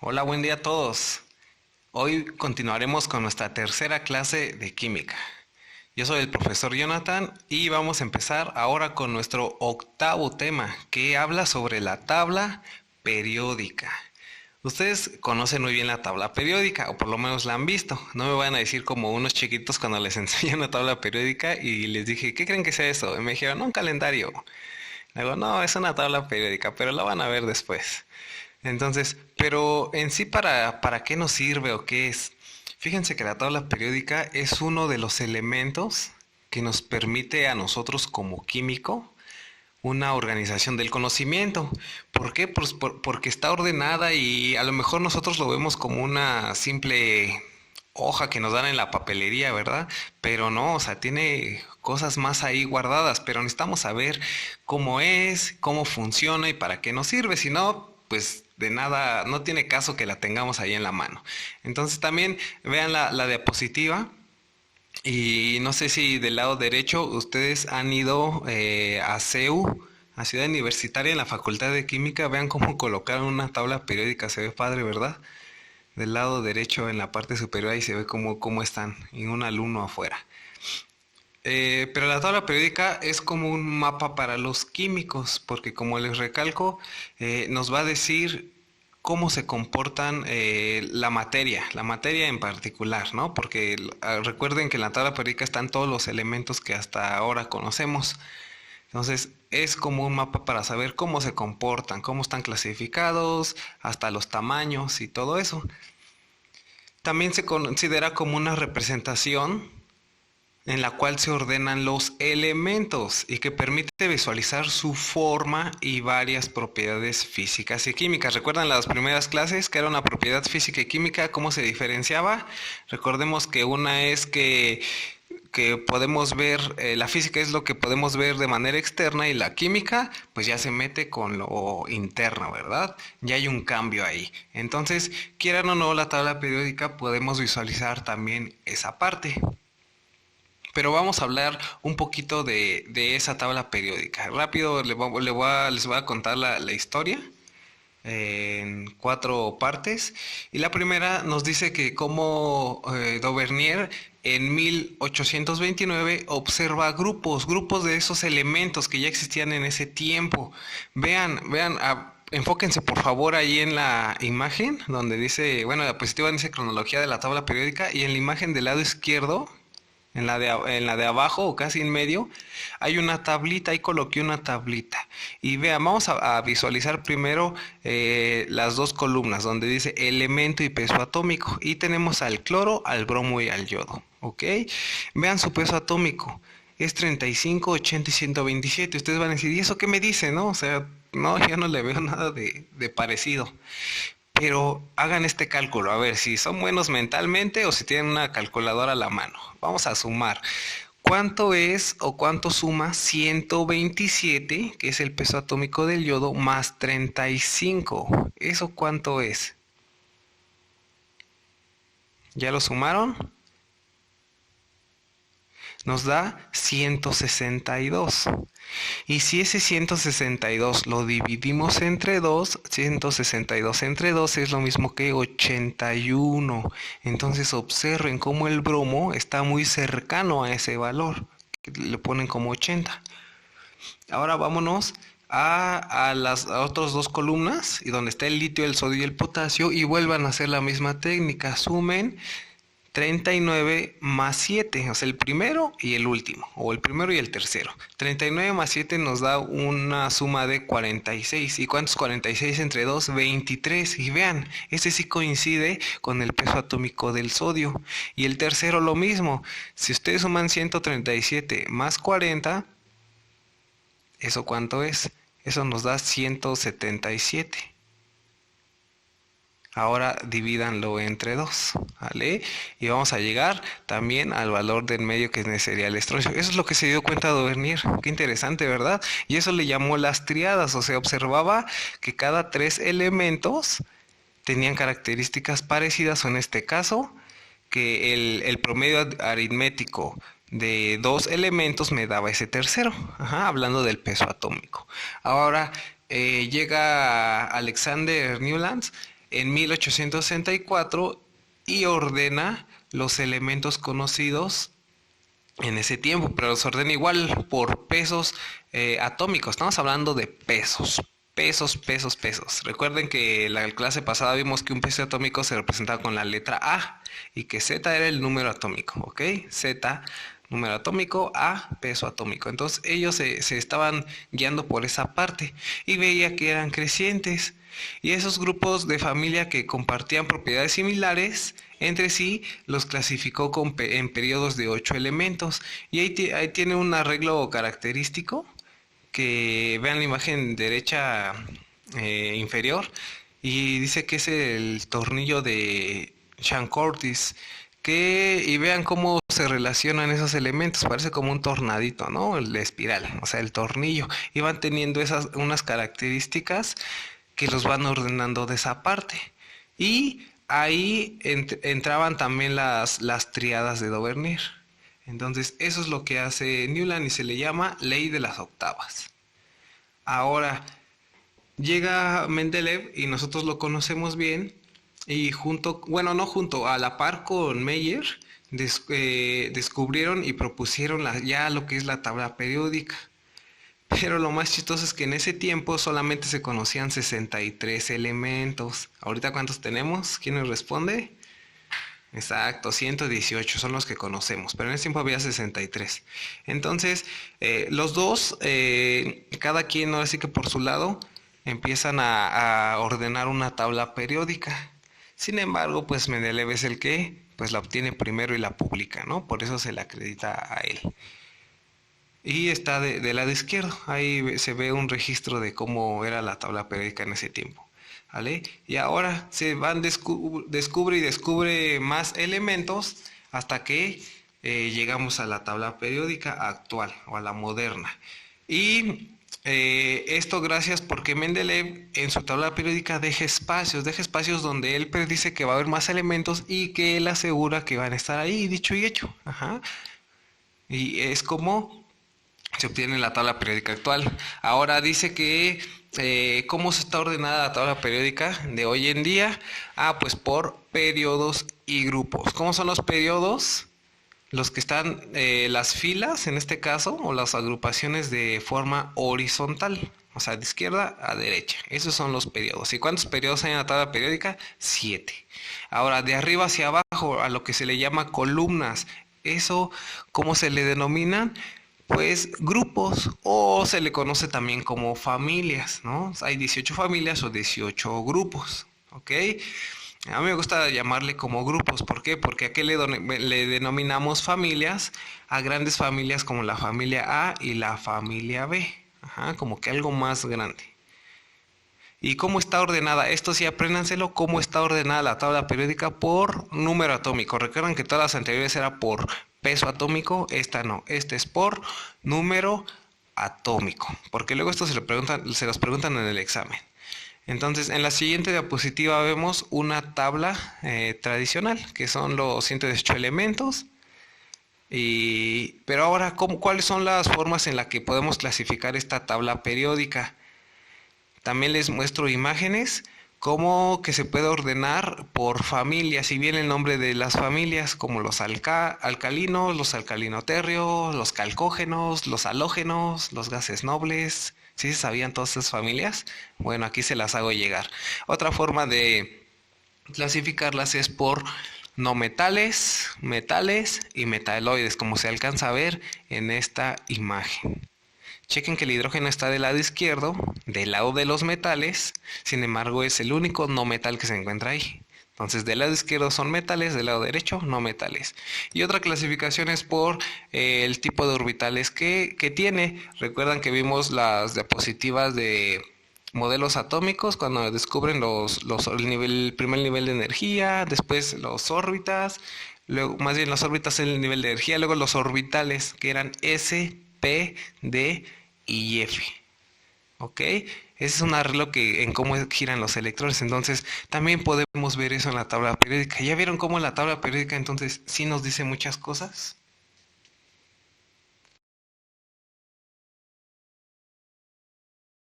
Hola, buen día a todos. Hoy continuaremos con nuestra tercera clase de química. Yo soy el profesor Jonathan y vamos a empezar ahora con nuestro octavo tema, que habla sobre la tabla periódica. Ustedes conocen muy bien la tabla periódica, o por lo menos la han visto. No me van a decir como unos chiquitos cuando les enseñan la tabla periódica y les dije, ¿qué creen que sea eso? Y me dijeron, no, un calendario. Digo, no, es una tabla periódica, pero la van a ver después. Entonces, pero en sí, ¿para qué nos sirve o qué es? Fíjense que la tabla periódica es uno de los elementos que nos permite a nosotros como químico una organización del conocimiento. ¿Por qué? Pues porque está ordenada y a lo mejor nosotros lo vemos como una simple hoja que nos dan en la papelería, ¿verdad? Pero no, o sea, tiene cosas más ahí guardadas, pero necesitamos saber cómo es, cómo funciona y para qué nos sirve. Si no, pues de nada, no tiene caso que la tengamos ahí en la mano. Entonces también vean la diapositiva. Y no sé si del lado derecho ustedes han ido a CEU, a Ciudad Universitaria, en la Facultad de Química. Vean cómo colocaron una tabla periódica, se ve padre, ¿verdad? Del lado derecho en la parte superior ahí se ve cómo están, y un alumno afuera. Pero la tabla periódica es como un mapa para los químicos, porque como les recalco, nos va a decir cómo se comportan la materia en particular, ¿no? Porque recuerden que en la tabla periódica están todos los elementos que hasta ahora conocemos. Entonces es como un mapa para saber cómo se comportan, cómo están clasificados, hasta los tamaños y todo eso. También se considera como una representación en la cual se ordenan los elementos y que permite visualizar su forma y varias propiedades físicas y químicas. ¿Recuerdan las primeras clases que era una propiedad física y química? ¿Cómo se diferenciaba? Recordemos que una es que podemos ver, la física es lo que podemos ver de manera externa y la química pues ya se mete con lo interno, ¿verdad? Ya hay un cambio ahí. Entonces, quieran o no, la tabla periódica podemos visualizar también esa parte. Pero vamos a hablar un poquito de esa tabla periódica. Rápido les voy a contar la historia en cuatro partes. Y la primera nos dice que cómo Dauvernier en 1829 observa grupos de esos elementos que ya existían en ese tiempo. Vean, enfóquense por favor ahí en la imagen donde dice, bueno, la diapositiva dice cronología de la tabla periódica y en la imagen del lado izquierdo en la de abajo o casi en medio hay una tablita, ahí coloqué una tablita. Y vean, vamos a visualizar primero las dos columnas donde dice elemento y peso atómico. Y tenemos al cloro, al bromo y al yodo. ¿Ok? Vean su peso atómico. Es 35, 80 y 127. Ustedes van a decir, ¿y eso qué me dice? ¿No? O sea, no, yo no le veo nada de parecido. Pero hagan este cálculo, a ver si son buenos mentalmente o si tienen una calculadora a la mano. Vamos a sumar. ¿Cuánto es o cuánto suma 127, que es el peso atómico del yodo, más 35? ¿Eso cuánto es? ¿Ya lo sumaron? Nos da 162. Y si ese 162 lo dividimos entre 2, 162 entre 2 es lo mismo que 81. Entonces observen cómo el bromo está muy cercano a ese valor, que le ponen como 80. Ahora vámonos a las otras dos columnas, y donde está el litio, el sodio y el potasio, y vuelvan a hacer la misma técnica. Sumen 39 más 7, o sea, el primero y el último, o el primero y el tercero. 39 más 7 nos da una suma de 46. ¿Y cuántos 46 entre 2? 23. Y vean, este sí coincide con el peso atómico del sodio. Y el tercero lo mismo. Si ustedes suman 137 más 40, ¿eso cuánto es? Eso nos da 177. Ahora divídanlo entre 2, ¿vale? Y vamos a llegar también al valor del medio que sería el estroncio. Eso es lo que se dio cuenta Dauvernier. Qué interesante, ¿verdad? Y eso le llamó las triadas. O sea, observaba que cada tres elementos tenían características parecidas, o en este caso, que el promedio aritmético de dos elementos me daba ese tercero. Ajá, hablando del peso atómico. Ahora llega Alexander Newlands en 1864 y ordena los elementos conocidos en ese tiempo, pero los ordena igual por pesos atómicos. Estamos hablando de pesos. Pesos, pesos, pesos. Recuerden que la clase pasada vimos que un peso atómico se representaba con la letra A y que Z era el número atómico, ¿ok? Z, número atómico, A, peso atómico. Entonces ellos se estaban guiando por esa parte y veía que eran crecientes. Y esos grupos de familia que compartían propiedades similares entre sí los clasificó en periodos de 8 elementos. Y ahí tiene un arreglo característico que vean la imagen derecha inferior y dice que es el tornillo de Sean Curtis, y vean cómo se relacionan esos elementos, parece como un tornadito, ¿no? El de espiral, o sea, el tornillo, y van teniendo unas características que los van ordenando de esa parte. Y ahí entraban también las tríadas de Dauvergne. Entonces, eso es lo que hace Newland y se le llama ley de las octavas. Ahora, llega Mendeleev y nosotros lo conocemos bien y a la par con Meyer, descubrieron y propusieron ya lo que es la tabla periódica. Pero lo más chistoso es que en ese tiempo solamente se conocían 63 elementos. ¿Ahorita cuántos tenemos? ¿Quién nos responde? Exacto, 118 son los que conocemos, pero en ese tiempo había 63. Entonces, los dos, cada quien, ahora sí que por su lado, empiezan a ordenar una tabla periódica. Sin embargo, pues Mendeleev es el que pues la obtiene primero y la publica, ¿no? Por eso se le acredita a él. Y está del lado izquierdo, ahí se ve un registro de cómo era la tabla periódica en ese tiempo. ¿Vale? Y ahora se descubre y descubre más elementos hasta que llegamos a la tabla periódica actual o a la moderna. Y esto gracias porque Mendeleev en su tabla periódica deja espacios donde él predice que va a haber más elementos y que él asegura que van a estar ahí, dicho y hecho. Ajá. Y es como se obtiene la tabla periódica actual. Ahora dice que ¿cómo se está ordenada la tabla periódica de hoy en día? Pues por periodos y grupos. ¿Cómo son los periodos? Los que están, las filas en este caso, o las agrupaciones de forma horizontal, o sea, de izquierda a derecha. Esos son los periodos. ¿Y cuántos periodos hay en la tabla periódica? 7. Ahora, de arriba hacia abajo, a lo que se le llama columnas. Eso, ¿cómo se le denominan? Pues grupos, o se le conoce también como familias, ¿no? Hay 18 familias o 18 grupos, ¿ok? A mí me gusta llamarle como grupos, ¿por qué? Porque aquí le denominamos familias a grandes familias como la familia A y la familia B, ajá, como que algo más grande. ¿Y cómo está ordenada? Esto sí, apréndanselo, cómo está ordenada la tabla periódica por número atómico. Recuerden que todas las anteriores era por peso atómico, esta no, esta es por número atómico, porque luego esto se los preguntan en el examen. Entonces, en la siguiente diapositiva vemos una tabla tradicional, que son los 118 elementos. Pero ahora, ¿cuáles son las formas en las que podemos clasificar esta tabla periódica? También les muestro imágenes, cómo que se puede ordenar por familias, si bien el nombre de las familias, como los alcalinos, los alcalinotérreos, los calcógenos, los halógenos, los gases nobles. ¿Sí se sabían todas esas familias? Bueno, aquí se las hago llegar. Otra forma de clasificarlas es por no metales, metales y metaloides, como se alcanza a ver en esta imagen. Chequen que el hidrógeno está del lado izquierdo, del lado de los metales, sin embargo es el único no metal que se encuentra ahí. Entonces del lado izquierdo son metales, del lado derecho no metales. Y otra clasificación es por el tipo de orbitales que tiene. Recuerdan que vimos las diapositivas de modelos atómicos cuando descubren el primer nivel de energía, después los órbitas, luego más bien las órbitas en el nivel de energía, luego los orbitales que eran S, P, D y F. ¿Ok? Ese es un arreglo en cómo giran los electrones. Entonces, también podemos ver eso en la tabla periódica. ¿Ya vieron cómo la tabla periódica entonces sí nos dice muchas cosas?